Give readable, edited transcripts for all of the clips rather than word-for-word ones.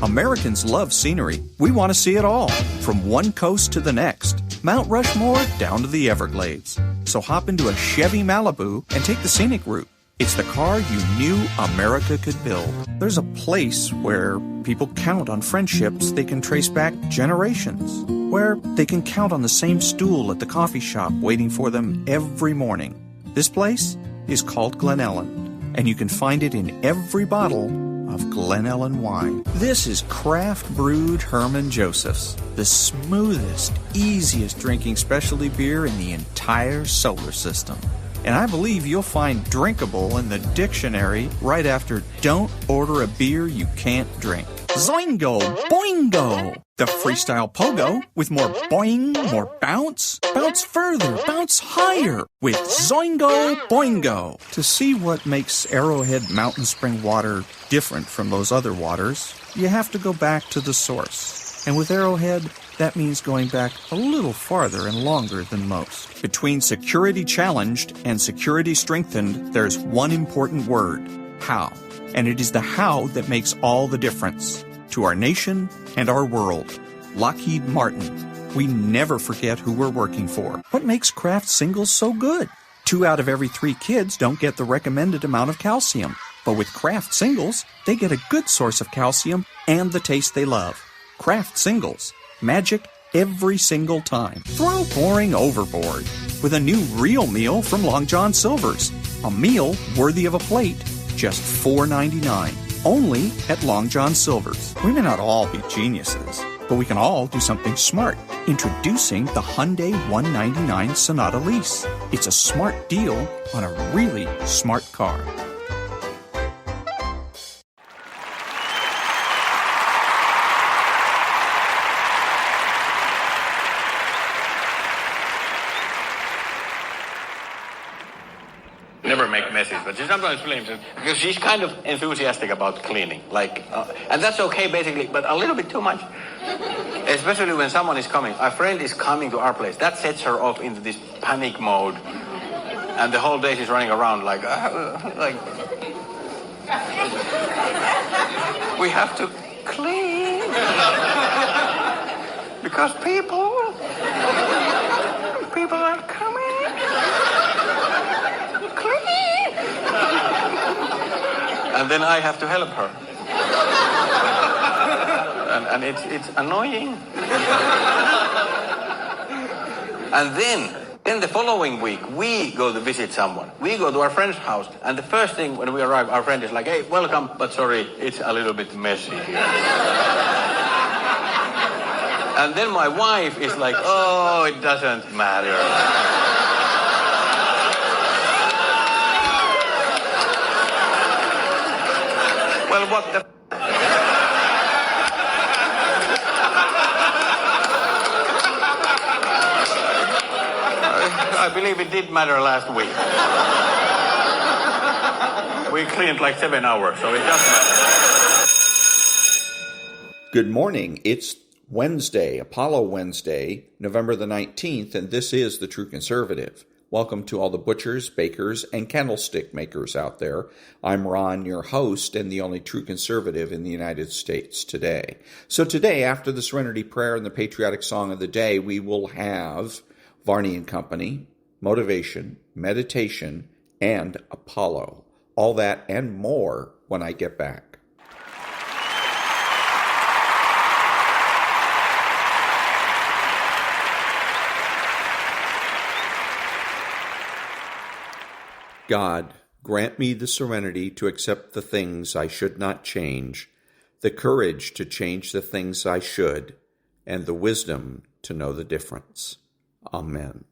Americans love scenery. We want to see it all, from one coast to the next, Mount Rushmore down to the Everglades. So hop into a Chevy Malibu and take the scenic route. It's the car you knew America could build. There's a place where people count on friendships they can trace back generations, where they can count on the same stool at the coffee shop waiting for them every morning. This place is called Glen Ellen, and you can find it in every bottle of Glen Ellen wine. This is craft brewed Herman Joseph's, the smoothest, easiest drinking specialty beer in the entire solar system. And I believe you'll find drinkable in the dictionary right after don't order a beer you can't drink. Zoingo! Boingo! The freestyle pogo with more boing, more bounce. Bounce further, bounce higher with Zoingo Boingo. To see what makes Arrowhead Mountain Spring water different from those other waters, you have to go back to the source. And with Arrowhead, that means going back a little farther and longer than most. Between security challenged and security strengthened, there's one important word: how. And it is the how that makes all the difference to our nation and our world. Lockheed Martin. We never forget who we're working for. What makes Kraft Singles so good? 2 out of every 3 kids don't get the recommended amount of calcium. But with Kraft Singles, they get a good source of calcium and the taste they love. Kraft Singles. Magic every single time. Throw boring overboard with a new real meal from Long John Silver's. A meal worthy of a plate, just $4.99. Only at Long John Silver's. We may not all be geniuses, but we can all do something smart. Introducing the Hyundai 199 Sonata Lease. It's a smart deal on a really smart car. Never make messes, but she sometimes blames it because she's kind of enthusiastic about cleaning, and that's okay basically, but a little bit too much. Especially when someone is coming, a friend is coming to our place, that sets her off into this panic mode, and the whole day she's running around like we have to clean because people are coming. And then I have to help her. And it's annoying. And then the following week, we go to visit someone. We go to our friend's house, and the first thing when we arrive, our friend is like, "Hey, welcome, but sorry, it's a little bit messy here." And then my wife is like, "Oh, it doesn't matter." Well, what the... I believe it did matter last week. We cleaned like 7 hours, so it does matter. Good morning. It's Wednesday, Apollo Wednesday, November the 19th, and this is The True Conservative. Welcome to all the butchers, bakers, and candlestick makers out there. I'm Ron, your host, and the only true conservative in the United States today. So today, after the Serenity Prayer and the patriotic song of the day, we will have Varney and Company, motivation, meditation, and Apollo. All that and more when I get back. God, grant me the serenity to accept the things I should not change, the courage to change the things I should, and the wisdom to know the difference. Amen.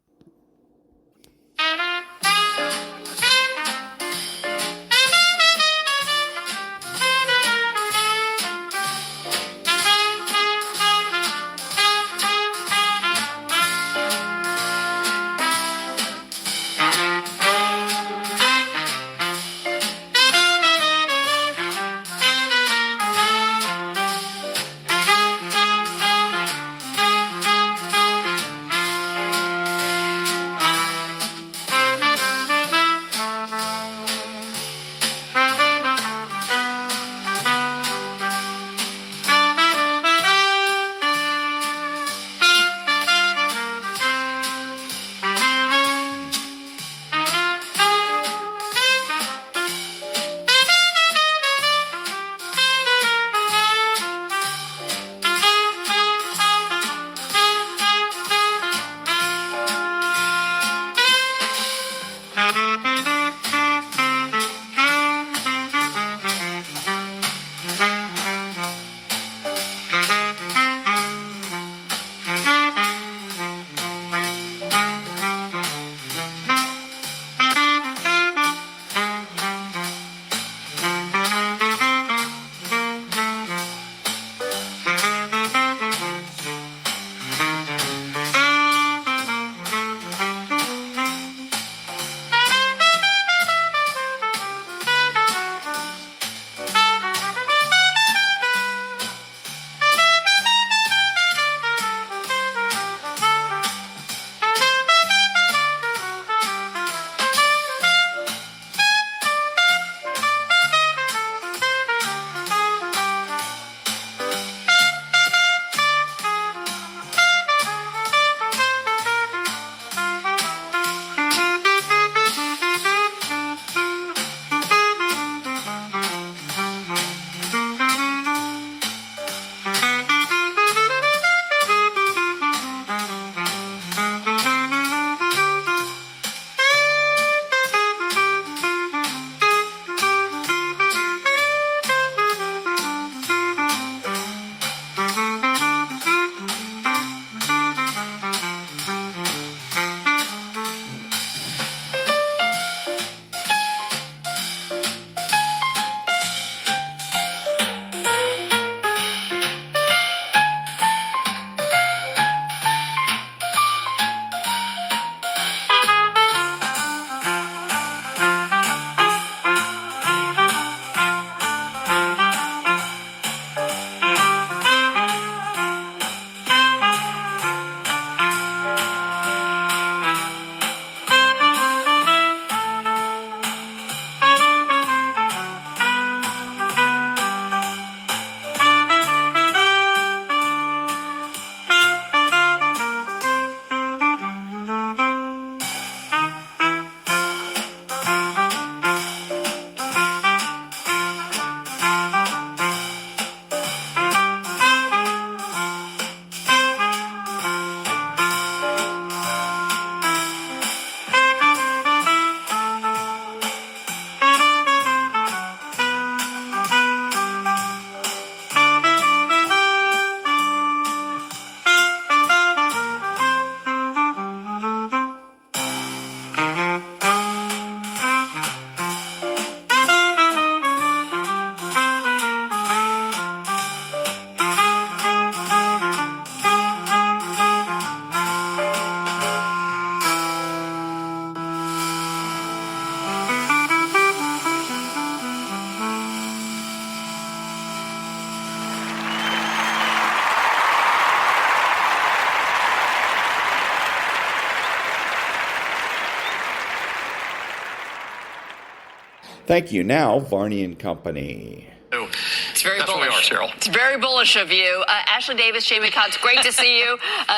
Thank you. Now, Varney and Company. It's very That's bullish. where we are, Cyril. It's very bullish of you. Ashley Davis, Jamie Cox, great to see you.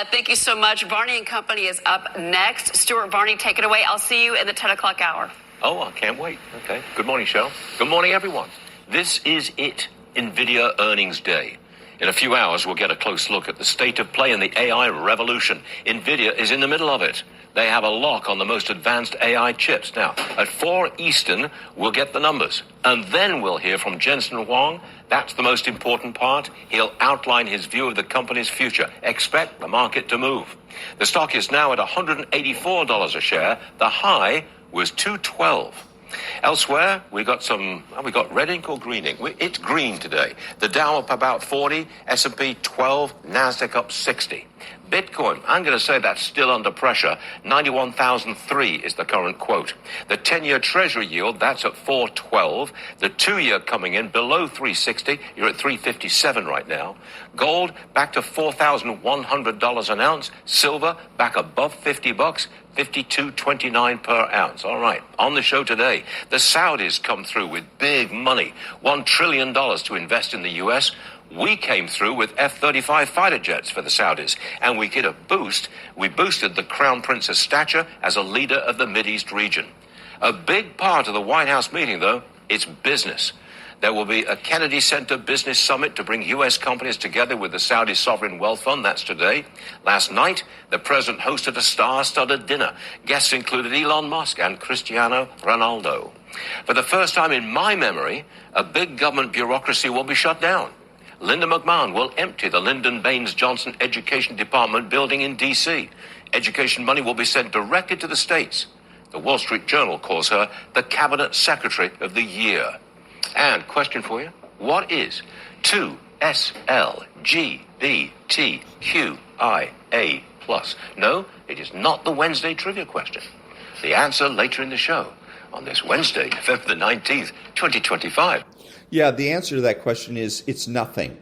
Thank you so much. Varney and Company is up next. Stuart Varney, take it away. I'll see you in the 10 o'clock hour. Oh, I can't wait. Okay. Good morning, Cheryl. Good morning, everyone. This is it, NVIDIA earnings day. In a few hours, we'll get a close look at the state of play in the AI revolution. NVIDIA is in the middle of it. They have a lock on the most advanced AI chips. Now, at 4 Eastern, we'll get the numbers. And then we'll hear from Jensen Huang. That's the most important part. He'll outline his view of the company's future. Expect the market to move. The stock is now at $184 a share. The high was $212. Elsewhere, we got red ink or green ink? It's green today. The Dow up about 40, S&P 12, NASDAQ up 60. Bitcoin, I'm going to say that's still under pressure. 91,003 is the current quote. The 10-year Treasury yield, that's at 412. The 2-year coming in below 360. You're at 357 right now. Gold back to $4,100 an ounce. Silver back above $50. $52.29 per ounce. All right. On the show today, the Saudis come through with big money, $1 trillion to invest in the U.S. We came through with F-35 fighter jets for the Saudis, and we get a boost. We boosted the Crown Prince's stature as a leader of the Mideast region. A big part of the White House meeting, though, it's business. There will be a Kennedy Center Business Summit to bring U.S. companies together with the Saudi Sovereign Wealth Fund. That's today. Last night, the president hosted a star-studded dinner. Guests included Elon Musk and Cristiano Ronaldo. For the first time in my memory, a big government bureaucracy will be shut down. Linda McMahon will empty the Lyndon Baines Johnson Education Department building in D.C. Education money will be sent directly to the states. The Wall Street Journal calls her the Cabinet Secretary of the Year. And question for you, what is 2SLGBTQIA+? No, it is not the Wednesday trivia question. The answer later in the show on this Wednesday, November the 19th, 2025. Yeah, the answer to that question is it's nothing.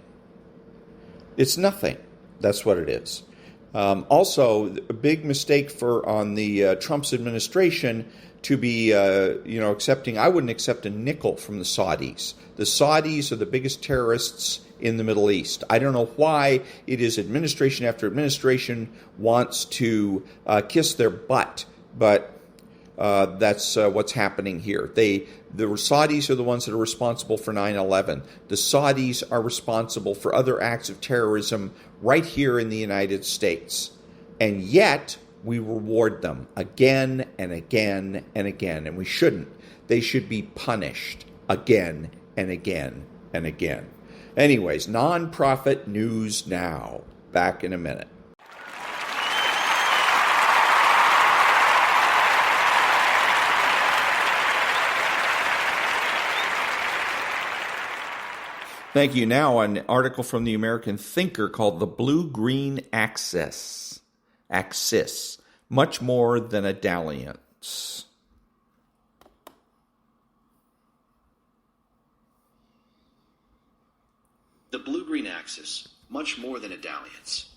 It's nothing. That's what it is. Also, a big mistake on the Trump's administration to be, accepting. I wouldn't accept a nickel from the Saudis. The Saudis are the biggest terrorists in the Middle East. I don't know why it is administration after administration wants to kiss their butt, but that's what's happening here. The Saudis are the ones that are responsible for 9/11. The Saudis are responsible for other acts of terrorism right here in the United States. And yet, we reward them again and again and again. And we shouldn't. They should be punished again and again and again. Anyways, nonprofit news now. Back in a minute. Thank you. Now, an article from the American Thinker called The Blue-Green Axis. Much more than a dalliance. The blue-green axis, much more than a dalliance.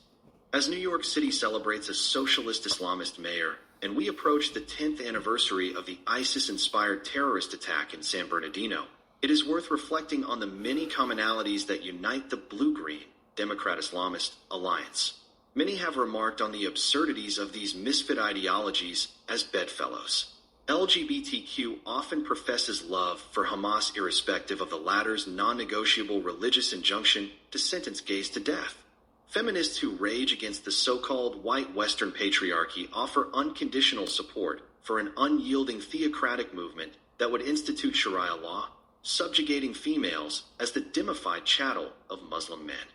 As New York City celebrates a socialist Islamist mayor, and we approach the 10th anniversary of the ISIS-inspired terrorist attack in San Bernardino, it is worth reflecting on the many commonalities that unite the blue-green Democrat-Islamist alliance. Many have remarked on the absurdities of these misfit ideologies as bedfellows. LGBTQ often professes love for Hamas irrespective of the latter's non-negotiable religious injunction to sentence gays to death. Feminists who rage against the so-called white Western patriarchy offer unconditional support for an unyielding theocratic movement that would institute Sharia law, subjugating females as the dimmified chattel of Muslim men.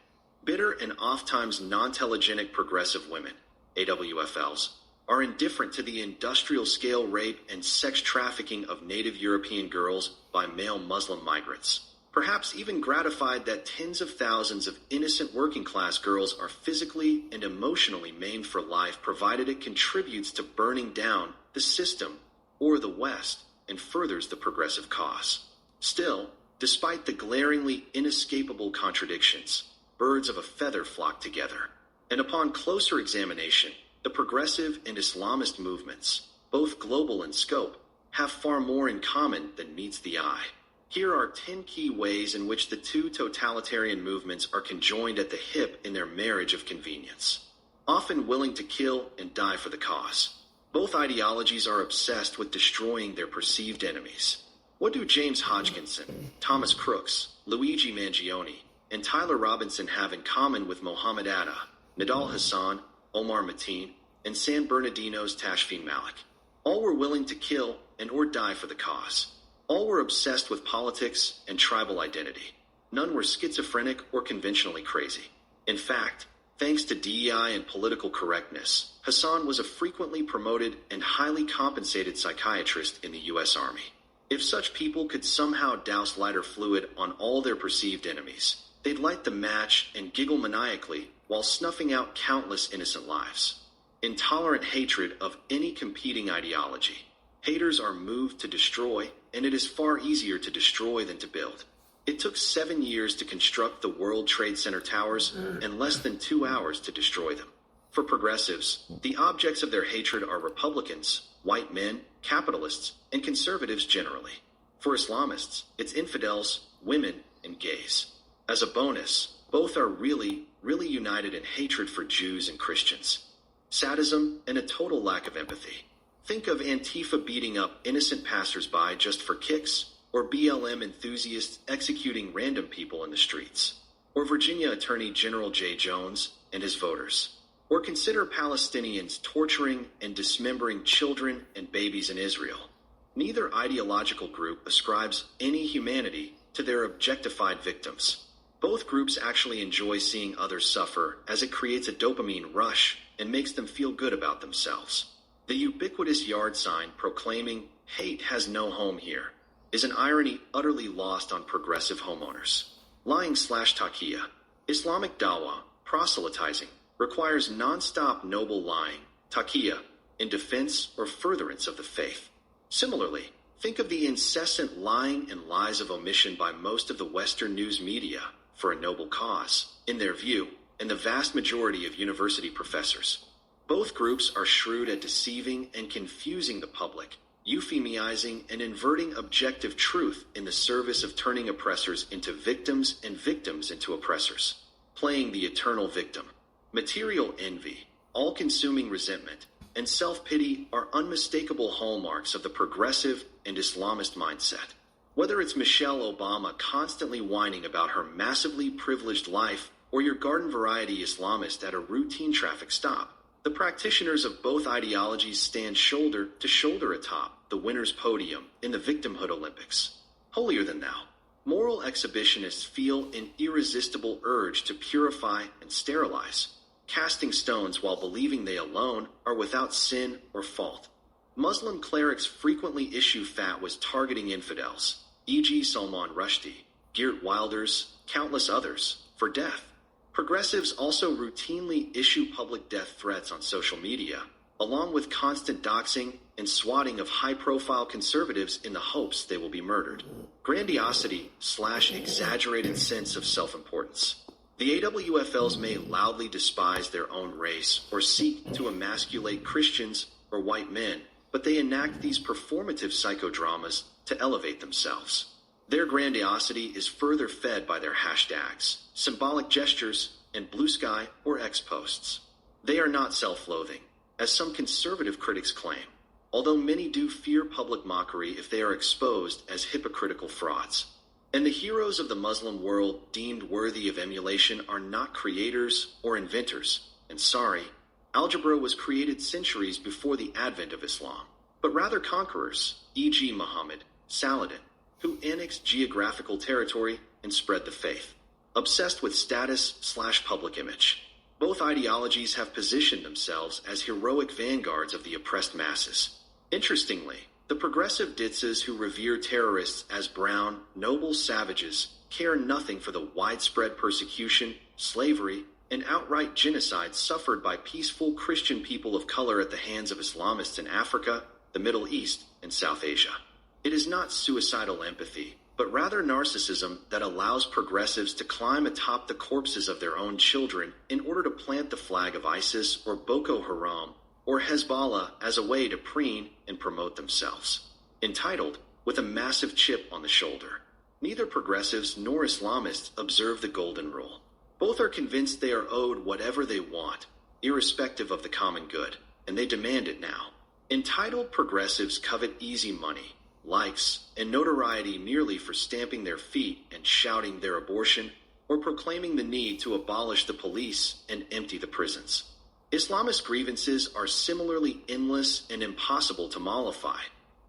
Bitter and oft-times non-telegenic progressive women, AWFLs, are indifferent to the industrial-scale rape and sex trafficking of native European girls by male Muslim migrants, perhaps even gratified that tens of thousands of innocent working-class girls are physically and emotionally maimed for life, provided it contributes to burning down the system or the West and furthers the progressive cause. Still, despite the glaringly inescapable contradictions, birds of a feather flock together. And upon closer examination, the progressive and Islamist movements, both global in scope, have far more in common than meets the eye. Here are 10 key ways in which the two totalitarian movements are conjoined at the hip in their marriage of convenience. Often willing to kill and die for the cause. Both ideologies are obsessed with destroying their perceived enemies. What do James Hodgkinson, Thomas Crooks, Luigi Mangione, and Tyler Robinson have in common with Mohammed Atta, Nidal Hassan, Omar Mateen, and San Bernardino's Tashfeen Malik? All were willing to kill and or die for the cause. All were obsessed with politics and tribal identity. None were schizophrenic or conventionally crazy. In fact, thanks to DEI and political correctness, Hassan was a frequently promoted and highly compensated psychiatrist in the U.S. Army. If such people could somehow douse lighter fluid on all their perceived enemies, they'd light the match and giggle maniacally while snuffing out countless innocent lives. Intolerant hatred of any competing ideology. Haters are moved to destroy, and it is far easier to destroy than to build. It took 7 years to construct the World Trade Center towers and less than 2 hours to destroy them. For progressives, the objects of their hatred are Republicans, white men, capitalists, and conservatives generally. For Islamists, it's infidels, women, and gays. As a bonus, both are really united in hatred for Jews and Christians. Sadism and a total lack of empathy. Think of Antifa beating up innocent passersby just for kicks, or BLM enthusiasts executing random people in the streets, or Virginia Attorney General Jay Jones and his voters. Or consider Palestinians torturing and dismembering children and babies in Israel. Neither ideological group ascribes any humanity to their objectified victims. Both groups actually enjoy seeing others suffer, as it creates a dopamine rush and makes them feel good about themselves. The ubiquitous yard sign proclaiming "hate has no home here" is an irony utterly lost on progressive homeowners. Lying/taqiyya. Islamic dawah, proselytizing, requires non-stop noble lying, taqiyya, in defense or furtherance of the faith. Similarly, think of the incessant lying and lies of omission by most of the Western news media for a noble cause, in their view, and the vast majority of university professors. Both groups are shrewd at deceiving and confusing the public, euphemizing and inverting objective truth in the service of turning oppressors into victims and victims into oppressors, playing the eternal victim. Material envy, all-consuming resentment, and self-pity are unmistakable hallmarks of the progressive and Islamist mindset. Whether it's Michelle Obama constantly whining about her massively privileged life or your garden-variety Islamist at a routine traffic stop, the practitioners of both ideologies stand shoulder to shoulder atop the winner's podium in the victimhood Olympics. Holier than thou, moral exhibitionists feel an irresistible urge to purify and sterilize, casting stones while believing they alone are without sin or fault. Muslim clerics frequently issue fatwas targeting infidels, e.g. Salman Rushdie, Geert Wilders, countless others, for death. Progressives also routinely issue public death threats on social media, along with constant doxing and swatting of high-profile conservatives in the hopes they will be murdered. Grandiosity/exaggerated sense of self-importance. The AWFLs may loudly despise their own race or seek to emasculate Christians or white men, but they enact these performative psychodramas to elevate themselves. Their grandiosity is further fed by their hashtags, symbolic gestures, and blue sky or X posts. They are not self-loathing, as some conservative critics claim, although many do fear public mockery if they are exposed as hypocritical frauds. And the heroes of the Muslim world deemed worthy of emulation are not creators or inventors. And sorry, algebra was created centuries before the advent of Islam, but rather conquerors, e.g. Muhammad, Saladin, who annexed geographical territory and spread the faith. Obsessed with status/public image, both ideologies have positioned themselves as heroic vanguards of the oppressed masses. Interestingly, the progressive ditzes who revere terrorists as brown, noble savages care nothing for the widespread persecution, slavery, and outright genocide suffered by peaceful Christian people of color at the hands of Islamists in Africa, the Middle East, and South Asia. It is not suicidal empathy, but rather narcissism that allows progressives to climb atop the corpses of their own children in order to plant the flag of ISIS or Boko Haram or Hezbollah as a way to preen and promote themselves. entitled With a Massive Chip on the Shoulder. Neither progressives nor Islamists observe the golden rule. Both are convinced they are owed whatever they want, irrespective of the common good, and they demand it now. Entitled progressives covet easy money, likes, and notoriety merely for stamping their feet and shouting their abortion, or proclaiming the need to abolish the police and empty the prisons. Islamist grievances are similarly endless and impossible to mollify,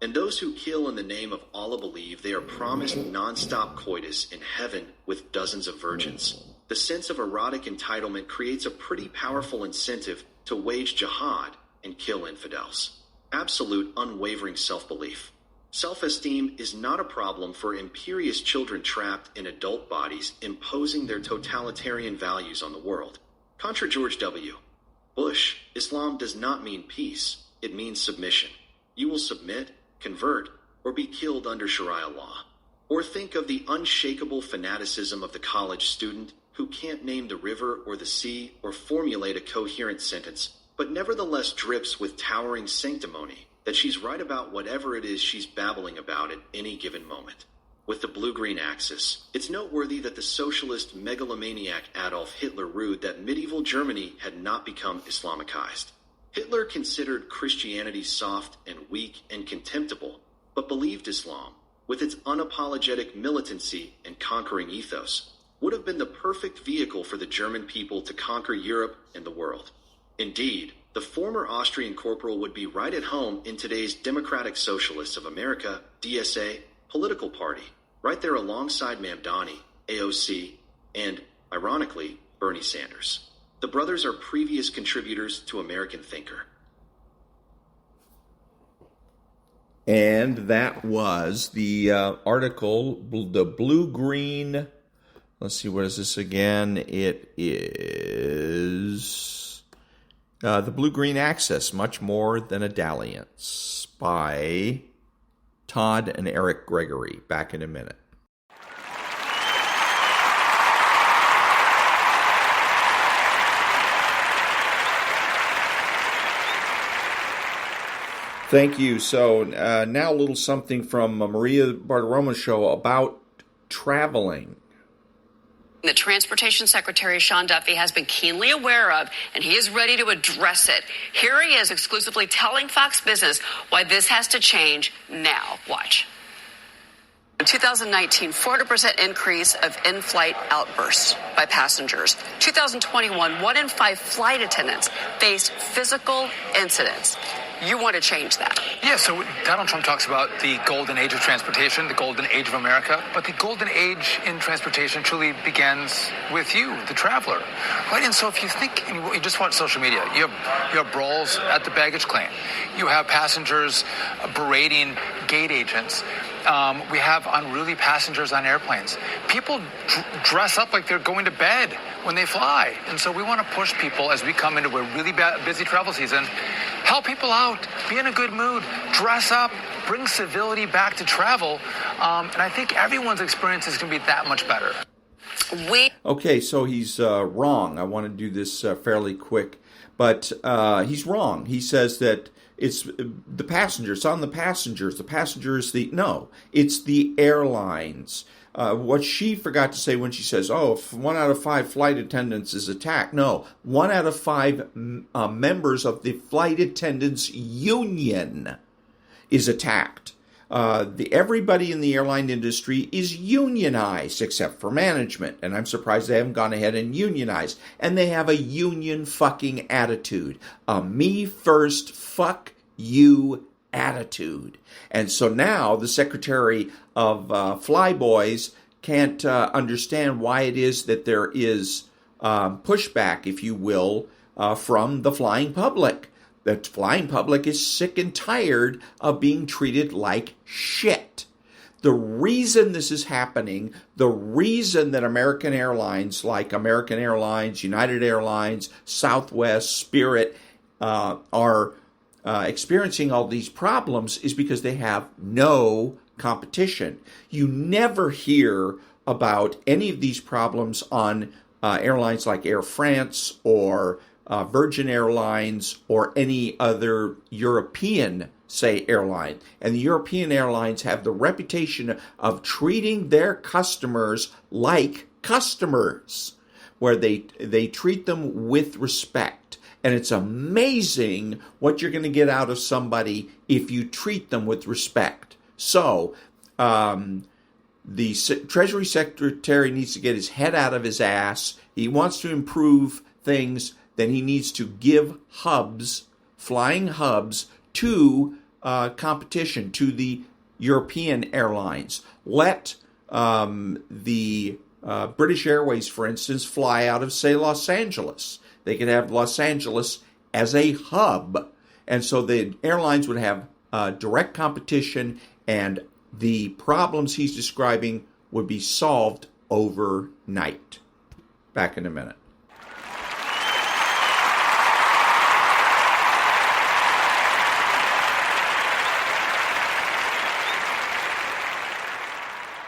and those who kill in the name of Allah believe they are promised non-stop coitus in heaven with dozens of virgins. The sense of erotic entitlement creates a pretty powerful incentive to wage jihad and kill infidels. Absolute unwavering self-belief. Self-esteem is not a problem for imperious children trapped in adult bodies imposing their totalitarian values on the world. Contra George W. Bush, Islam does not mean peace, it means submission. You will submit, convert, or be killed under Sharia law. Or think of the unshakable fanaticism of the college student who can't name the river or the sea or formulate a coherent sentence, but nevertheless drips with towering sanctimony that she's right about whatever it is she's babbling about at any given moment. With the blue-green axis, it's noteworthy that the socialist megalomaniac Adolf Hitler rued that medieval Germany had not become Islamicized. Hitler considered Christianity soft and weak and contemptible, but believed Islam, with its unapologetic militancy and conquering ethos, would have been the perfect vehicle for the German people to conquer Europe and the world. Indeed, the former Austrian corporal would be right at home in today's Democratic Socialists of America, DSA, political party, right there alongside Mamdani, AOC, and, ironically, Bernie Sanders. The brothers are previous contributors to American Thinker. And that was the article, the blue-green, let's see, what is this again? It is The Blue-Green Axis, Much More Than a Dalliance by Todd and Eric Gregory. Back in a minute. Thank you. So now a little something from Maria Bartiromo's show about traveling. The Transportation Secretary, Sean Duffy, has been keenly aware of, and he is ready to address it. Here he is exclusively telling Fox Business why this has to change now. Watch. In 2019, 400% increase of in-flight outbursts by passengers. 2021, 1 in 5 flight attendants faced physical incidents. You want to change that? Yeah, so Donald Trump talks about the golden age of transportation, the golden age of America, but the golden age in transportation truly begins with you, the traveler, right? And so if you think, and you just watch social media, you have brawls at the baggage claim. You have passengers berating gate agents. We have unruly passengers on airplanes. People dress up like they're going to bed when they fly. And so we want to push people as we come into a really busy travel season. Help people out, be in a good mood, dress up, bring civility back to travel. And I think everyone's experience is going to be that much better. Okay, so he's wrong. I want to do this fairly quick. But he's wrong. He says that it's the passengers. It's on the passengers. The passengers, no, it's the airlines. What she forgot to say when she says, if 1 out of 5 flight attendants is attacked. No, 1 out of 5 members of the flight attendants union is attacked. Everybody in the airline industry is unionized except for management. And I'm surprised they haven't gone ahead and unionized. And they have a union fucking attitude. A me first, fuck you attitude. And so now the Secretary of Flyboys can't understand why it is that there is pushback, if you will, from the flying public. The flying public is sick and tired of being treated like shit. The reason this is happening, the reason that American airlines like American Airlines, United Airlines, Southwest, Spirit are experiencing all these problems is because they have no competition. You never hear about any of these problems on airlines like Air France or Virgin Airlines or any other European, say, airline. And the European airlines have the reputation of treating their customers like customers, where they treat them with respect. And it's amazing what you're going to get out of somebody if you treat them with respect. So, the Treasury Secretary needs to get his head out of his ass. He wants to improve things. Then he needs to give hubs, flying hubs, to competition, to the European airlines. Let the British Airways, for instance, fly out of, say, Los Angeles. They could have Los Angeles as a hub. And so the airlines would have direct competition, and the problems he's describing would be solved overnight. Back in a minute.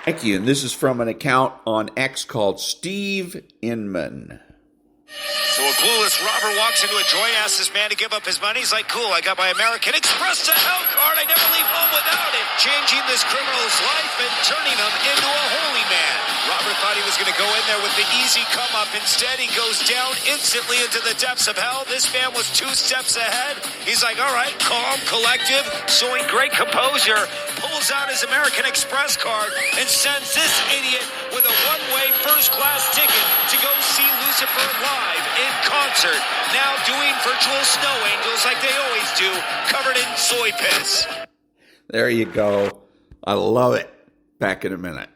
Thank you. And this is from an account on X called Steve Inman. So a clueless robber walks into a joint, asks this man to give up his money. He's like, cool, I got my American Express to hell card. I never leave home without it. Changing this criminal's life and turning him into a holy man. Robert thought he was going to go in there with the easy come up. Instead, he goes down instantly into the depths of hell. This man was 2 steps ahead. He's like, all right, calm, collective, showing great composure. Pulls out his American Express card and sends this idiot with a one-way first-class ticket to go see Lucifer live in concert. Now doing virtual snow angels like they always do, covered in soy piss. There you go. I love it. Back in a minute.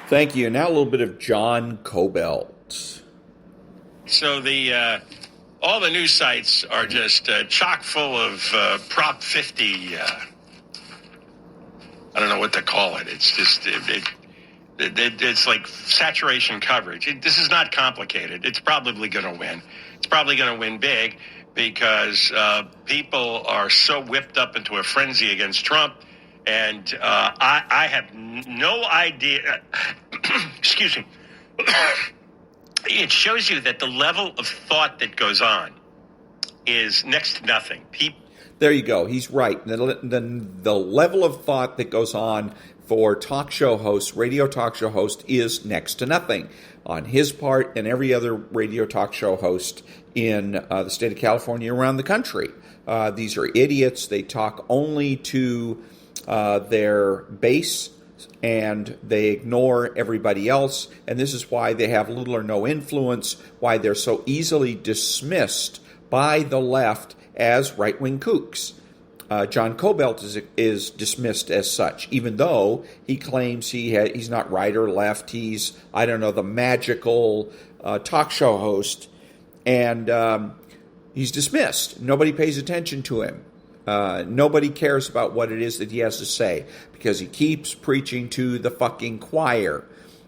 Thank you. Now a little bit of John Kobylt. So all the news sites are just chock full of Prop 50. I don't know what to call it. It's just it's like saturation coverage. This is not complicated. It's probably going to win. It's probably going to win big because people are so whipped up into a frenzy against Trump. And I have no idea. Excuse me. It shows you that the level of thought that goes on is next to nothing. There you go. He's right. The level of thought that goes on for talk show hosts, radio talk show host, is next to nothing on his part and every other radio talk show host in the state of California, around the country. These are idiots. They talk only to their base, and they ignore everybody else, and this is why they have little or no influence, why they're so easily dismissed by the left as right-wing kooks. John Kobylt is dismissed as such, even though he claims he's not right or left, he's, I don't know, the magical talk show host, and he's dismissed. Nobody pays attention to him. Nobody cares about what it is that he has to say because he keeps preaching to the fucking choir.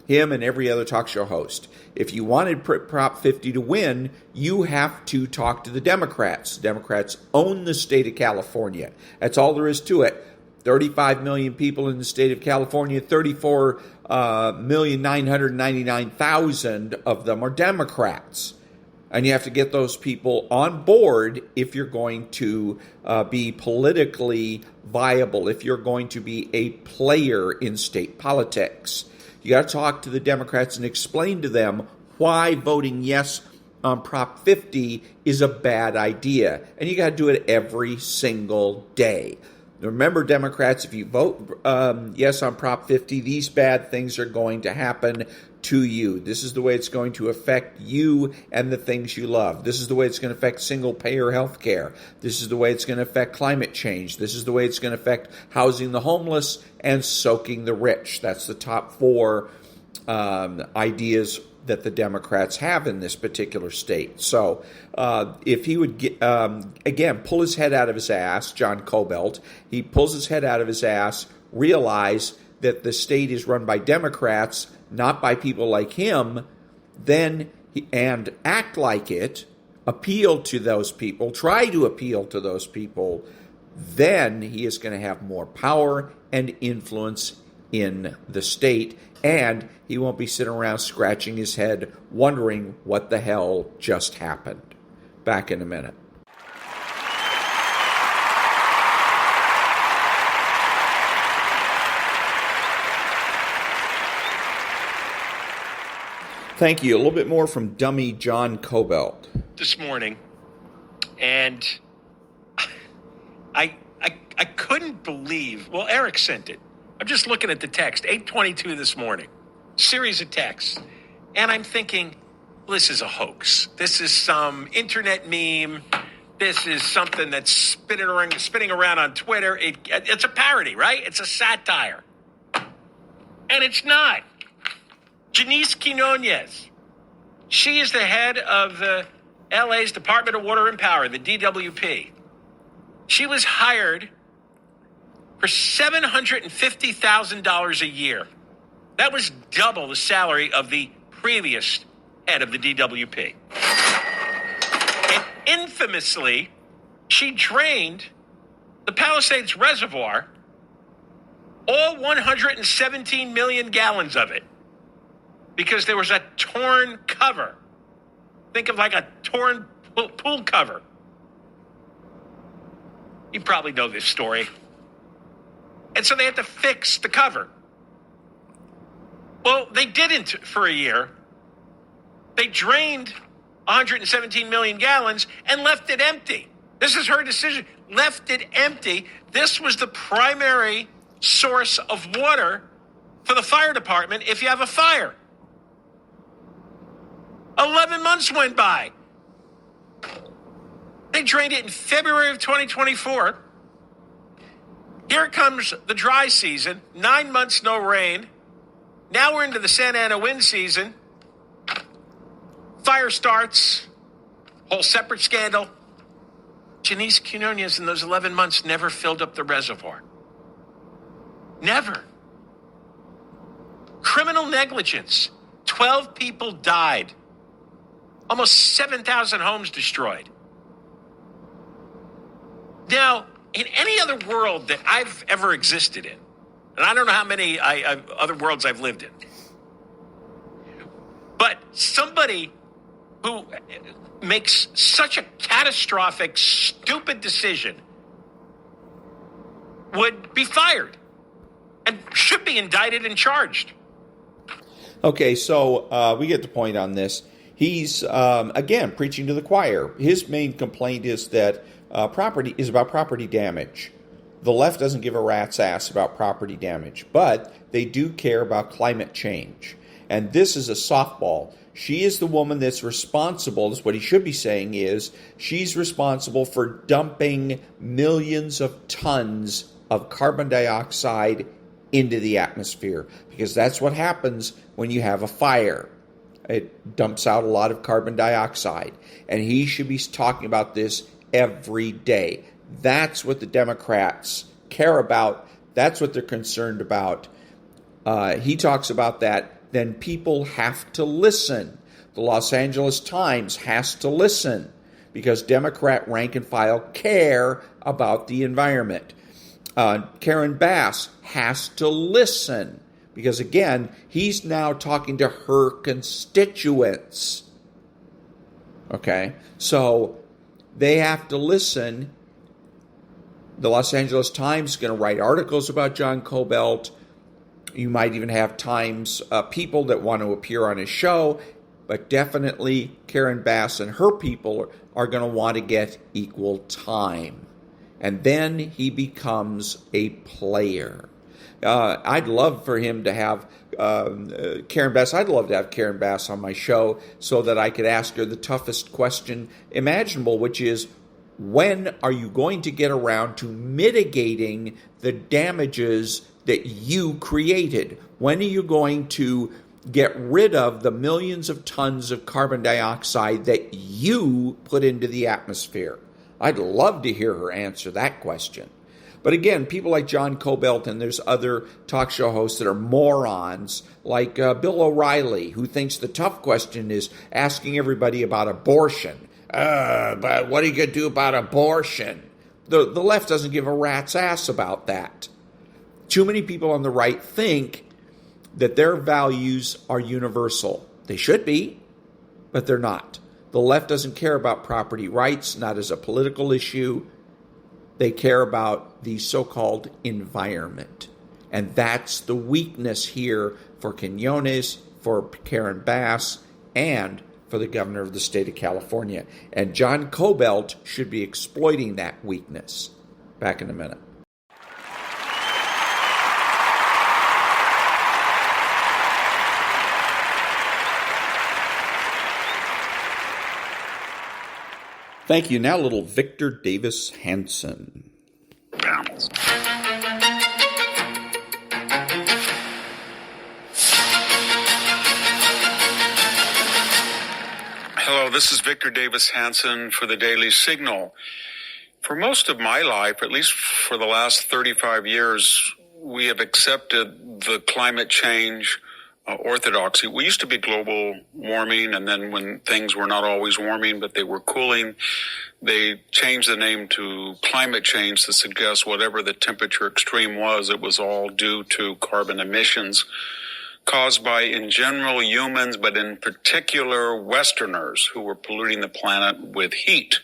him and every other talk show host. If you wanted Prop 50 to win, you have to talk to the Democrats. Democrats own the state of California. That's all there is to it. 35 million people in the state of California, 34,999,000 of them are Democrats. And you have to get those people on board if you're going to be politically viable, if you're going to be a player in state politics. You got to talk to the Democrats and explain to them why voting yes on Prop 50 is a bad idea. And you got to do it every single day. Remember, Democrats, if you vote yes on Prop 50, these bad things are going to happen to you. This is the way it's going to affect you and the things you love. This is the way it's going to affect single-payer health care. This is the way it's going to affect climate change. This is the way it's going to affect housing the homeless and soaking the rich. That's the top 4 ideas that the Democrats have in this particular state. So if he would, again, pull his head out of his ass, John Kobylt, he pulls his head out of his ass, realize that the state is run by Democrats, not by people like him, and act like it, appeal to those people, try to appeal to those people, then he is going to have more power and influence in the state, and he won't be sitting around scratching his head wondering what the hell just happened. Back in a minute. Thank you. A little bit more from dummy John Kobylt. This morning, and I couldn't believe, well, Eric sent it. I'm just looking at the text, 8:22 this morning, series of texts, and I'm thinking, well, this is a hoax. This is some internet meme. This is something that's spinning around on Twitter. It's a parody, right? It's a satire. And it's not. Janice Quinones, she is the head of the LA's Department of Water and Power, the DWP. She was hired for $750,000 a year. That was double the salary of the previous head of the DWP. And infamously, she drained the Palisades Reservoir, all 117 million gallons of it, because there was a torn cover. Think of like a torn pool cover. You probably know this story. And so they had to fix the cover. Well, they didn't for a year. They drained 117 million gallons and left it empty. This is her decision. Left it empty. This was the primary source of water for the fire department if you have a fire. 11 months went by. They drained it in February of 2024. Here comes the dry season. 9 months, no rain. Now we're into the Santa Ana wind season. Fire starts. Whole separate scandal. Janice Quinones in those 11 months never filled up the reservoir. Never. Criminal negligence. 12 people died. Almost 7,000 homes destroyed. Now, in any other world that I've ever existed in, and I don't know how many other worlds I've lived in, but somebody who makes such a catastrophic, stupid decision would be fired and should be indicted and charged. Okay, so we get the point on this. He's, again, preaching to the choir. His main complaint is that property is about property damage. The left doesn't give a rat's ass about property damage, but they do care about climate change. And this is a softball. She is the woman that's responsible, is what he should be saying is, she's responsible for dumping millions of tons of carbon dioxide into the atmosphere, because that's what happens when you have a fire. It dumps out a lot of carbon dioxide, and he should be talking about this every day. That's what the Democrats care about. That's what they're concerned about. He talks about that then people have to listen. The Los Angeles Times has to listen because Democrat rank and file care about the environment. Karen Bass has to listen because, again, he's now talking to her constituents. Okay? So they have to listen. The Los Angeles Times is going to write articles about John Kobylt. You might even have Times people that want to appear on his show, but definitely Karen Bass and her people are going to want to get equal time. And then he becomes a player. I'd love for him to have Karen Bass. I'd love to have Karen Bass on my show so that I could ask her the toughest question imaginable, which is, when are you going to get around to mitigating the damages that you created? When are you going to get rid of the millions of tons of carbon dioxide that you put into the atmosphere? I'd love to hear her answer that question. But again, people like John Kobylt, and there's other talk show hosts that are morons, like Bill O'Reilly, who thinks the tough question is asking everybody about abortion. But what are you going to do about abortion? The left doesn't give a rat's ass about that. Too many people on the right think that their values are universal. They should be, but they're not. The left doesn't care about property rights, not as a political issue. They care about the so-called environment. And that's the weakness here for Quinones, for Karen Bass, and for the governor of the state of California. And John Kobylt should be exploiting that weakness. Back in a minute. Thank you. Now, little Victor Davis Hanson. Hello, this is Victor Davis Hanson for the Daily Signal. For most of my life, at least for the last 35 years, we have accepted the climate change orthodoxy. We used to be global warming, and then when things were not always warming, but they were cooling, they changed the name to climate change to suggest whatever the temperature extreme was, it was all due to carbon emissions caused by, in general, humans, but in particular, Westerners who were polluting the planet with heat.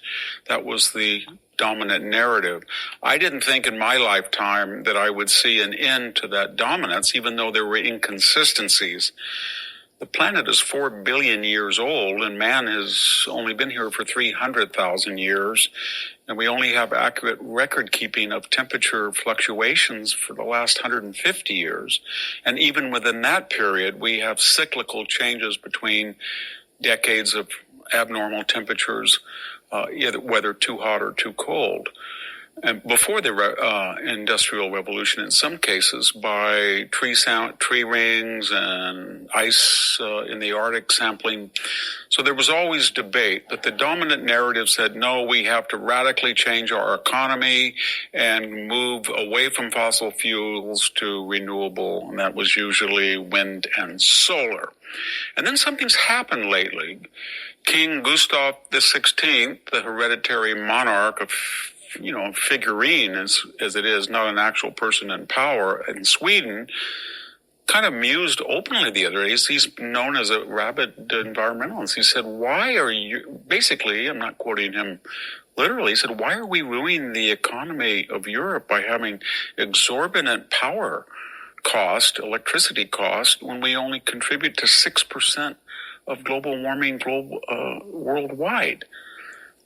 That was the dominant narrative. I didn't think in my lifetime that I would see an end to that dominance, even though there were inconsistencies. The planet is 4 billion years old, and man has only been here for 300,000 years, and we only have accurate record keeping of temperature fluctuations for the last 150 years. And even within that period, we have cyclical changes between decades of abnormal temperatures, whether too hot or too cold. And before the Industrial Revolution, in some cases, by tree rings and ice in the Arctic sampling. So there was always debate, that the dominant narrative said, no, we have to radically change our economy and move away from fossil fuels to renewable, and that was usually wind and solar. And then something's happened lately. King Gustav XVI, the hereditary monarch of figurine as it is, not an actual person in power in Sweden, kind of mused openly the other day. He's known as a rabid environmentalist. He said, why are you, basically, I'm not quoting him literally, he said, why are we ruining the economy of Europe by having exorbitant power cost, electricity cost, when we only contribute to 6% of global warming worldwide?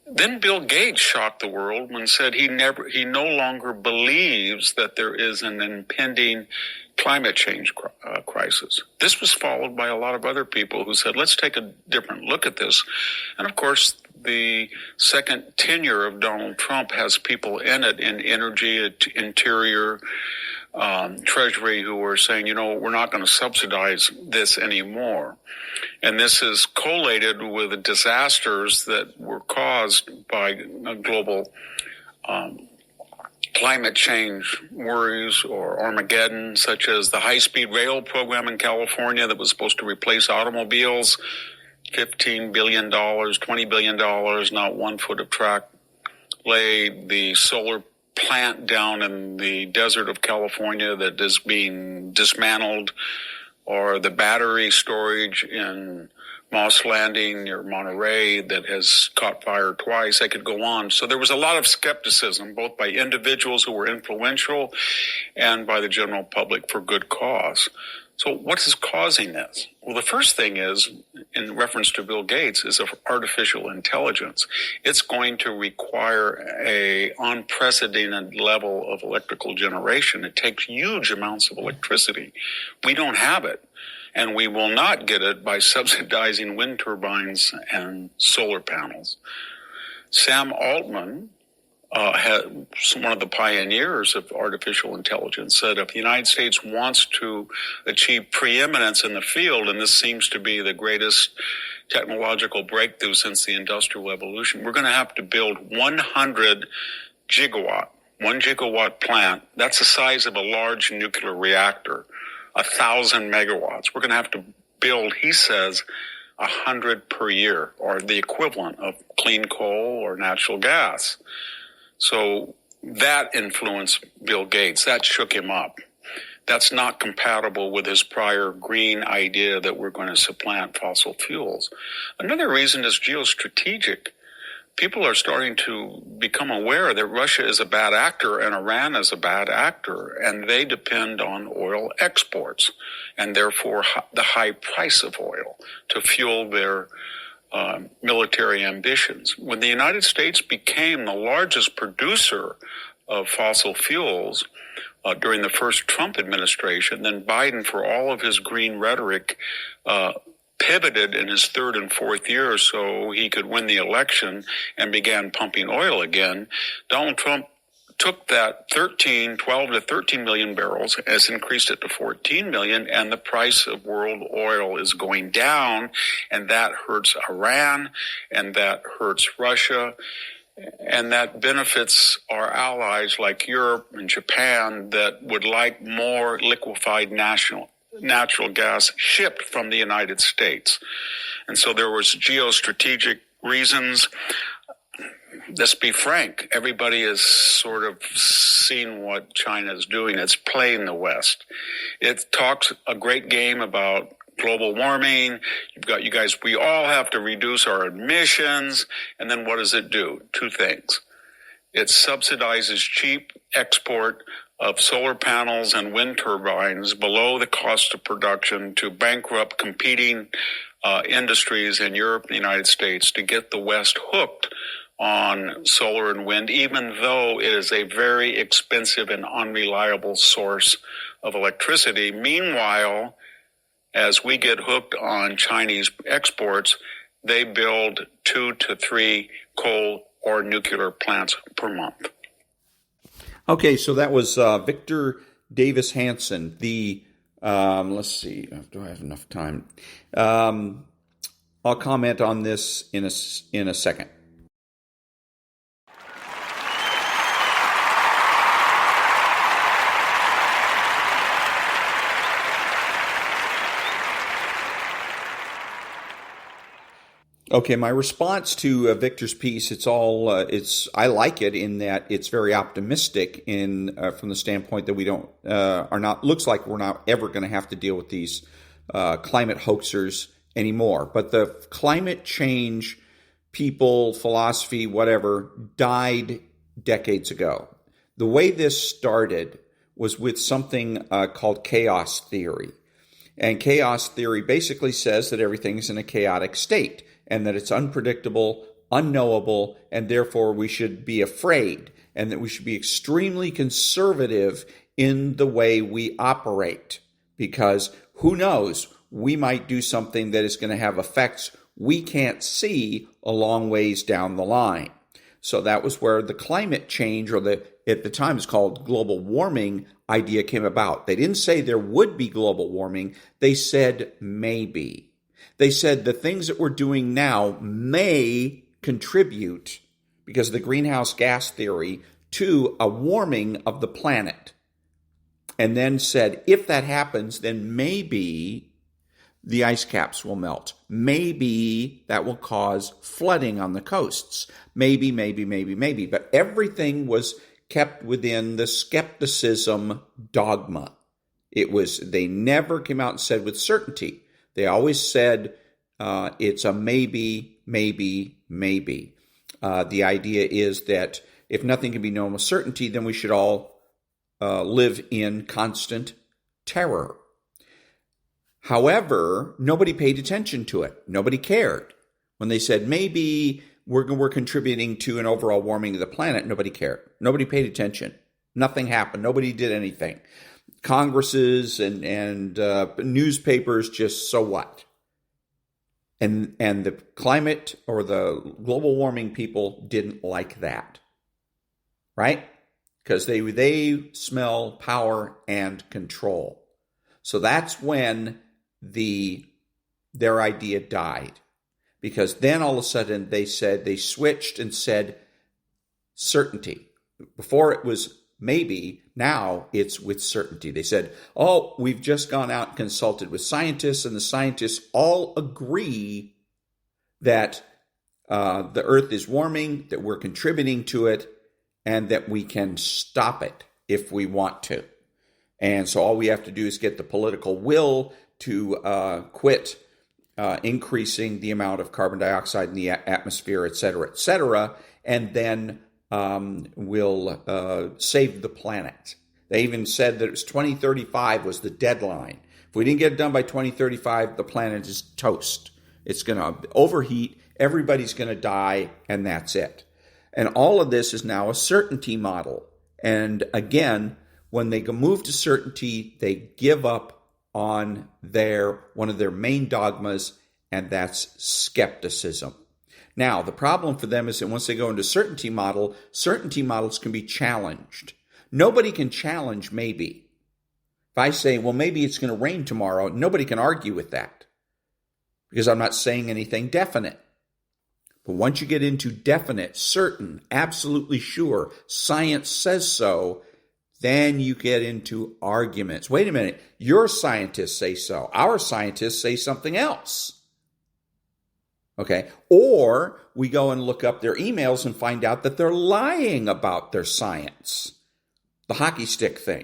Then Bill Gates shocked the world when said he no longer believes that there is an impending climate change crisis. This was followed by a lot of other people who said, let's take a different look at this. And of course, the second tenure of Donald Trump has people in it, in energy, interior, Treasury, who are saying, we're not going to subsidize this anymore. And this is collated with the disasters that were caused by global climate change worries or Armageddon, such as the high-speed rail program in California that was supposed to replace automobiles, $15 billion, $20 billion, not 1 foot of track laid. The solar plant down in the desert of California that is being dismantled, or the battery storage in Moss Landing near Monterey that has caught fire twice. I could go on. So there was a lot of skepticism, both by individuals who were influential and by the general public for good cause. So what is causing this? Well, the first thing is, in reference to Bill Gates, is artificial intelligence. It's going to require an unprecedented level of electrical generation. It takes huge amounts of electricity. We don't have it, and we will not get it by subsidizing wind turbines and solar panels. Sam Altman, one of the pioneers of artificial intelligence, said if the United States wants to achieve preeminence in the field, and this seems to be the greatest technological breakthrough since the Industrial Revolution, we're going to have to build 100 gigawatt, 1 gigawatt plant. That's the size of a large nuclear reactor, 1,000 megawatts. We're going to have to build, he says, 100 per year, or the equivalent of clean coal or natural gas. So that influenced Bill Gates. That shook him up. That's not compatible with his prior green idea that we're going to supplant fossil fuels. Another reason is geostrategic. People are starting to become aware that Russia is a bad actor and Iran is a bad actor, and they depend on oil exports and therefore the high price of oil to fuel their military ambitions. When the United States became the largest producer of fossil fuels during the first Trump administration, then Biden, for all of his green rhetoric, pivoted in his third and fourth year so he could win the election and began pumping oil again. Donald Trump took that 12 to 13 million barrels, has increased it to 14 million, and the price of world oil is going down, and that hurts Iran, and that hurts Russia, and that benefits our allies like Europe and Japan that would like more liquefied natural gas shipped from the United States. And so there was geostrategic reasons. Let's be frank, everybody has sort of seen what China is doing. It's playing the West. It talks a great game about global warming. You've got you guys, we all have to reduce our emissions. And then what does it do? Two things. It subsidizes cheap export of solar panels and wind turbines below the cost of production to bankrupt competing industries in Europe and the United States to get the West hooked on solar and wind, even though it is a very expensive and unreliable source of electricity. Meanwhile, as we get hooked on Chinese exports, they build 2 to 3 coal or nuclear plants per month. Okay, so that was Victor Davis Hanson. Let's see, do I have enough time? I'll comment on this in a second. Okay, my response to Victor's piece, I like it in that it's very optimistic from the standpoint that we looks like we're not ever going to have to deal with these climate hoaxers anymore. But the climate change people, philosophy, whatever, died decades ago. The way this started was with something called chaos theory. And chaos theory basically says that everything's in a chaotic state, and that it's unpredictable, unknowable, and therefore we should be afraid, and that we should be extremely conservative in the way we operate. Because who knows, we might do something that is going to have effects we can't see a long ways down the line. So that was where the climate change, or at the time it's called global warming, idea came about. They didn't say there would be global warming. They said maybe. They said the things that we're doing now may contribute, because of the greenhouse gas theory, to a warming of the planet. And then said, if that happens, then maybe the ice caps will melt. Maybe that will cause flooding on the coasts. Maybe. But everything was kept within the skepticism dogma. They never came out and said with certainty. They always said it's a maybe. The idea is that if nothing can be known with certainty, then we should all live in constant terror. However, nobody paid attention to it. Nobody cared. When they said maybe we're contributing to an overall warming of the planet, nobody cared. Nobody paid attention. Nothing happened. Nobody did anything. Congresses and newspapers just, so what? And the climate or the global warming people didn't like that, right? Because they smell power and control. So that's when their idea died. Because then all of a sudden they switched and said certainty. Before it was maybe, now it's with certainty. They said, we've just gone out and consulted with scientists, and the scientists all agree that the Earth is warming, that we're contributing to it, and that we can stop it if we want to. And so all we have to do is get the political will to quit increasing the amount of carbon dioxide in the atmosphere, et cetera, and then we'll save the planet. They even said that it was 2035 was the deadline. If we didn't get it done by 2035, the planet is toast. It's going to overheat, everybody's going to die, and that's it. And all of this is now a certainty model. And again, when they move to certainty, they give up on one of their main dogmas, and that's skepticism. Now, the problem for them is that once they go into certainty models can be challenged. Nobody can challenge maybe. If I say, well, maybe it's going to rain tomorrow, nobody can argue with that because I'm not saying anything definite. But once you get into definite, certain, absolutely sure, science says so, then you get into arguments. Wait a minute, your scientists say so. Our scientists say something else. Okay, or we go and look up their emails and find out that they're lying about their science. The hockey stick thing.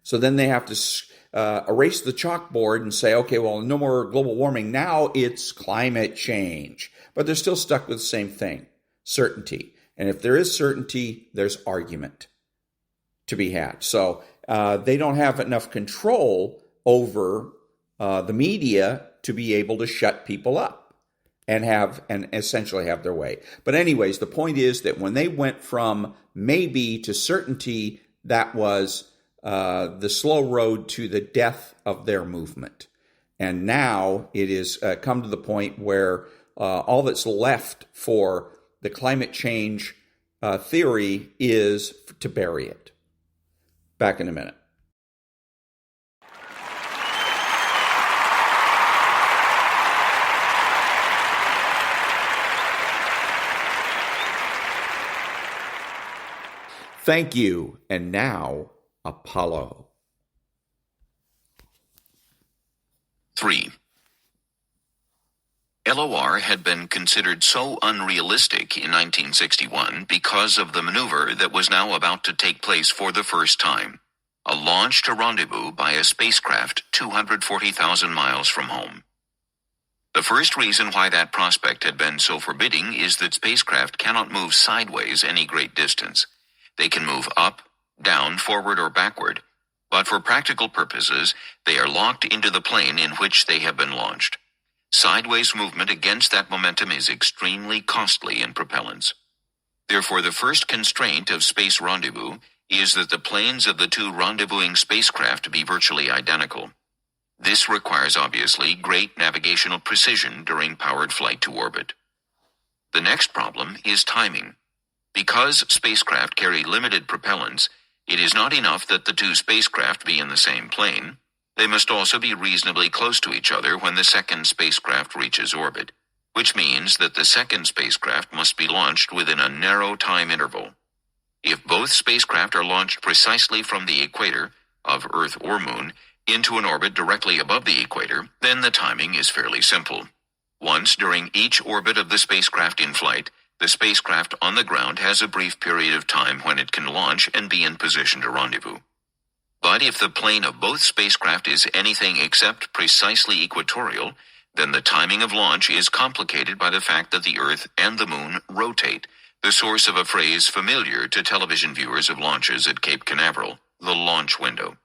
So then they have to erase the chalkboard and say, okay, well, no more global warming. Now it's climate change. But they're still stuck with the same thing, certainty. And if there is certainty, there's argument to be had. So they don't have enough control over the media to be able to shut people up and essentially have their way. But anyways, the point is that when they went from maybe to certainty, that was the slow road to the death of their movement. And now it is come to the point where all that's left for the climate change theory is to bury it. Back in a minute. Thank you. And now, Apollo. 3. LOR had been considered so unrealistic in 1961 because of the maneuver that was now about to take place for the first time, a launch to rendezvous by a spacecraft 240,000 miles from home. The first reason why that prospect had been so forbidding is that spacecraft cannot move sideways any great distance. They can move up, down, forward, or backward, but for practical purposes, they are locked into the plane in which they have been launched. Sideways movement against that momentum is extremely costly in propellants. Therefore, the first constraint of space rendezvous is that the planes of the two rendezvousing spacecraft be virtually identical. This requires, obviously, great navigational precision during powered flight to orbit. The next problem is timing. Because spacecraft carry limited propellants, it is not enough that the two spacecraft be in the same plane. They must also be reasonably close to each other when the second spacecraft reaches orbit, which means that the second spacecraft must be launched within a narrow time interval. If both spacecraft are launched precisely from the equator of Earth or Moon into an orbit directly above the equator, then the timing is fairly simple. Once during each orbit of the spacecraft in flight, the spacecraft on the ground has a brief period of time when it can launch and be in position to rendezvous. But if the plane of both spacecraft is anything except precisely equatorial, then the timing of launch is complicated by the fact that the Earth and the Moon rotate, the source of a phrase familiar to television viewers of launches at Cape Canaveral, the launch window.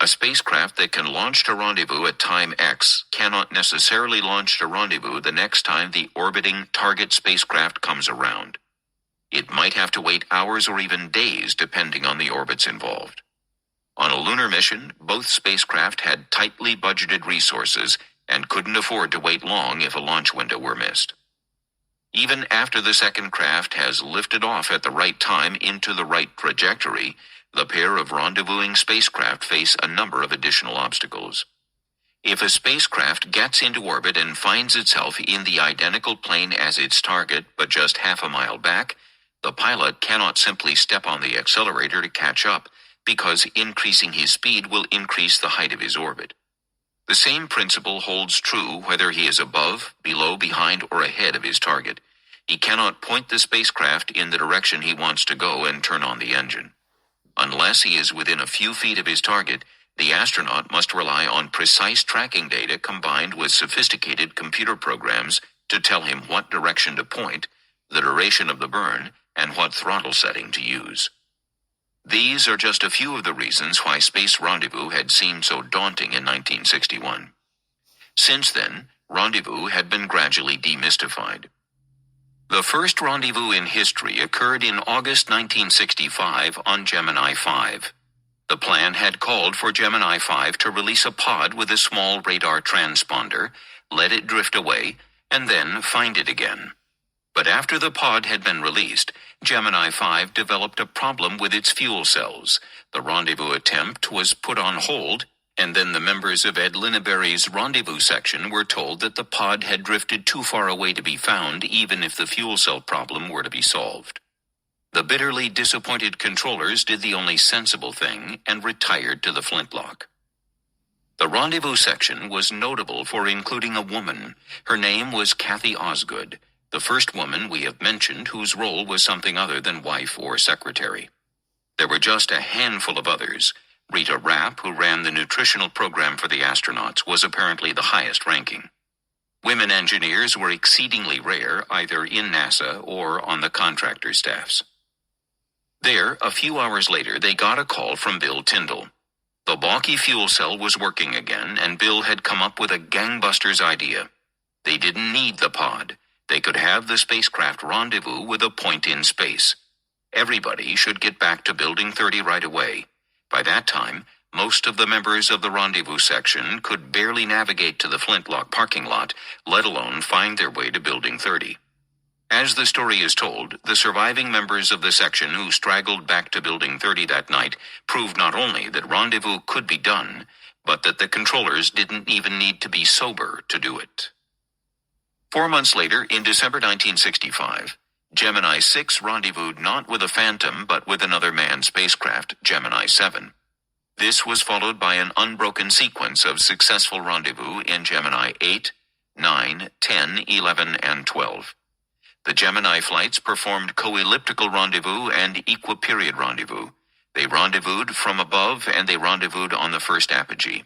A spacecraft that can launch to rendezvous at time X cannot necessarily launch to rendezvous the next time the orbiting target spacecraft comes around. It might have to wait hours or even days depending on the orbits involved. On a lunar mission, both spacecraft had tightly budgeted resources and couldn't afford to wait long if a launch window were missed. Even after the second craft has lifted off at the right time into the right trajectory, the pair of rendezvousing spacecraft face a number of additional obstacles. If a spacecraft gets into orbit and finds itself in the identical plane as its target but just half a mile back, the pilot cannot simply step on the accelerator to catch up, because increasing his speed will increase the height of his orbit. The same principle holds true whether he is above, below, behind, or ahead of his target. He cannot point the spacecraft in the direction he wants to go and turn on the engine. Unless he is within a few feet of his target, the astronaut must rely on precise tracking data combined with sophisticated computer programs to tell him what direction to point, the duration of the burn, and what throttle setting to use. These are just a few of the reasons why space rendezvous had seemed so daunting in 1961. Since then, rendezvous had been gradually demystified. The first rendezvous in history occurred in August 1965 on Gemini 5. The plan had called for Gemini 5 to release a pod with a small radar transponder, let it drift away, and then find it again. But after the pod had been released, Gemini 5 developed a problem with its fuel cells. The rendezvous attempt was put on hold, and then the members of Ed Linneberry's rendezvous section were told that the pod had drifted too far away to be found, even if the fuel cell problem were to be solved. The bitterly disappointed controllers did the only sensible thing and retired to the flintlock. The rendezvous section was notable for including a woman. Her name was Kathy Osgood, the first woman we have mentioned whose role was something other than wife or secretary. There were just a handful of others. Rita Rapp, who ran the nutritional program for the astronauts, was apparently the highest ranking. Women engineers were exceedingly rare, either in NASA or on the contractor staffs. There, a few hours later, they got a call from Bill Tyndall. The balky fuel cell was working again, and Bill had come up with a gangbusters idea. They didn't need the pod. They could have the spacecraft rendezvous with a point in space. Everybody should get back to Building 30 right away. By that time, most of the members of the rendezvous section could barely navigate to the Flintlock parking lot, let alone find their way to Building 30. As the story is told, the surviving members of the section who straggled back to Building 30 that night proved not only that rendezvous could be done, but that the controllers didn't even need to be sober to do it. 4 months later, in December 1965, Gemini 6 rendezvoused not with a Phantom, but with another manned spacecraft, Gemini 7. This was followed by an unbroken sequence of successful rendezvous in Gemini 8, 9, 10, 11, and 12. The Gemini flights performed co-elliptical rendezvous and equiperiod rendezvous. They rendezvoused from above, and they rendezvoused on the first apogee.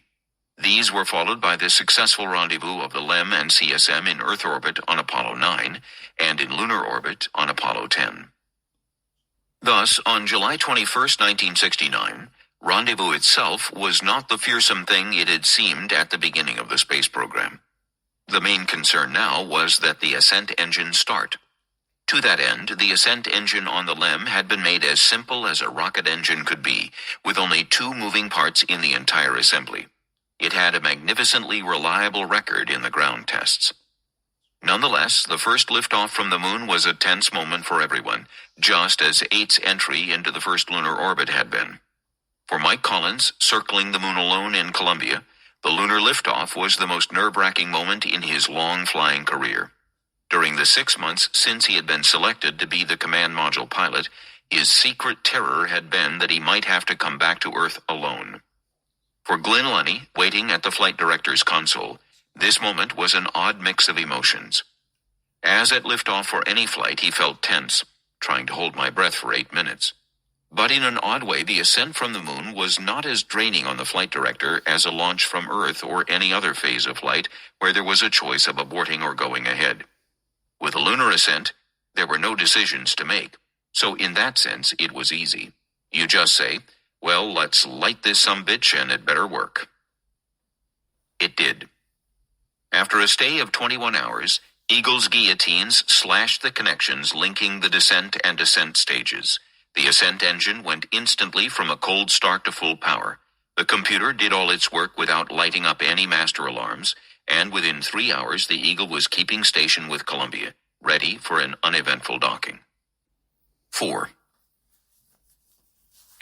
These were followed by the successful rendezvous of the LEM and CSM in Earth orbit on Apollo 9 and in lunar orbit on Apollo 10. Thus, on July 21, 1969, rendezvous itself was not the fearsome thing it had seemed at the beginning of the space program. The main concern now was that the ascent engine start. To that end, the ascent engine on the LEM had been made as simple as a rocket engine could be, with only 2 moving parts in the entire assembly. It had a magnificently reliable record in the ground tests. Nonetheless, the first liftoff from the moon was a tense moment for everyone, just as 8's entry into the first lunar orbit had been. For Mike Collins, circling the moon alone in Columbia, the lunar liftoff was the most nerve-wracking moment in his long flying career. During the 6 months since he had been selected to be the command module pilot, His secret terror had been that he might have to come back to Earth alone. For Glenn Lunny, waiting at the flight director's console, this moment was an odd mix of emotions. As at liftoff for any flight, he felt tense, trying to hold my breath for 8 minutes. But in an odd way, the ascent from the moon was not as draining on the flight director as a launch from Earth or any other phase of flight where there was a choice of aborting or going ahead. With a lunar ascent, there were no decisions to make, so in that sense, it was easy. You just say, well, let's light this sumbitch and it better work. It did. After a stay of 21 hours, Eagle's guillotines slashed the connections linking the descent and ascent stages. The ascent engine went instantly from a cold start to full power. The computer did all its work without lighting up any master alarms, and within 3 hours the Eagle was keeping station with Columbia, ready for an uneventful docking. 4.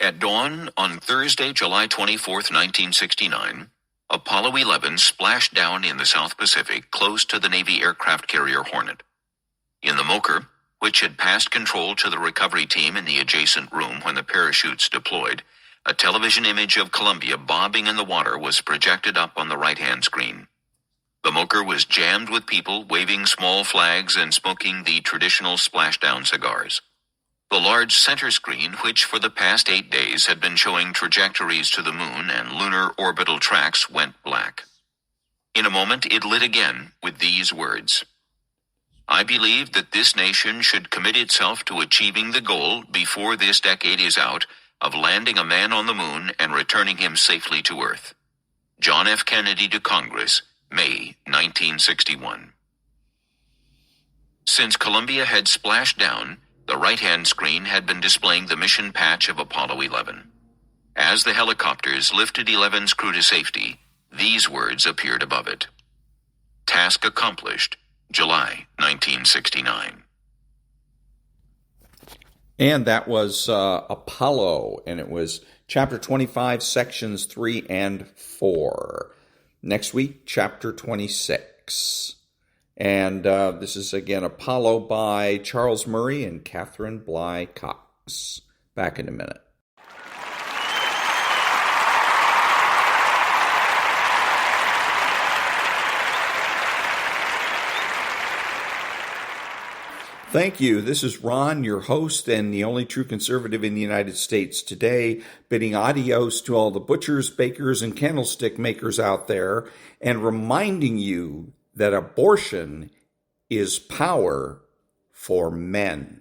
At dawn on Thursday, July 24, 1969, Apollo 11 splashed down in the South Pacific close to the Navy aircraft carrier Hornet. In the Mocher, which had passed control to the recovery team in the adjacent room when the parachutes deployed, a television image of Columbia bobbing in the water was projected up on the right-hand screen. The Mocher was jammed with people waving small flags and smoking the traditional splashdown cigars. The large center screen, which for the past 8 days had been showing trajectories to the moon and lunar orbital tracks, went black. In a moment, it lit again with these words: I believe that this nation should commit itself to achieving the goal before this decade is out of landing a man on the moon and returning him safely to Earth. John F. Kennedy to Congress, May 1961. Since Columbia had splashed down, the right-hand screen had been displaying the mission patch of Apollo 11. As the helicopters lifted 11's crew to safety, these words appeared above it: Task accomplished, July 1969. And that was Apollo, and it was Chapter 25, Sections 3 and 4. Next week, Chapter 26. And this is, again, Apollo by Charles Murray and Catherine Bly Cox. Back in a minute. Thank you. This is Ron, your host and the only true conservative in the United States today, bidding adios to all the butchers, bakers, and candlestick makers out there, and reminding you that abortion is power for men.